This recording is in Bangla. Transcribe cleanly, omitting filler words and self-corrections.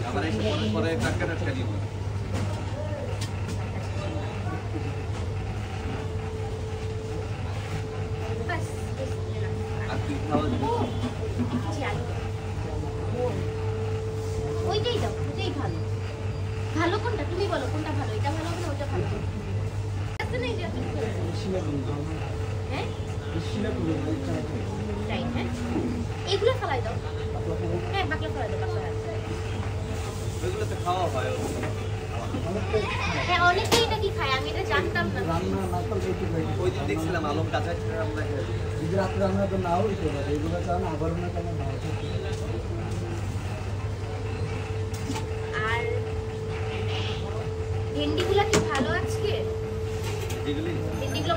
আবার একটু পরে টাটকা টাটকা দিব। আর তুই খাওয়া ওইটাই দাও, ওইটাই ভালো। ভালো কোনটা তুমি বলো, কোনটা ভালো? এটা ভালো না ওটা ভালো? আছে না, এটা তুমি বলো। হ্যাঁ তাই, হ্যাঁ এগুলো ফেলাই দাও। হ্যাঁ বাকলা ফেলাই দাও, বাকলা আছে ওইগুলো তো খাওয়া হয়। হ্যাঁ অনেকেই এটা কি খায়, আমি এটা জানতাম না। রান্না না করলে কি হয়? ওই দিন দেখছিলাম আলম কাঁচা আমরা যদি রাত্রে রান্না তো নাও হইতে পারে, এগুলো চান আবরণের কারণে নাও হতে পারে। আর ভেন্ডিগুলো কি ভালো আজকে? যেগুলি ভেন্ডিগুলো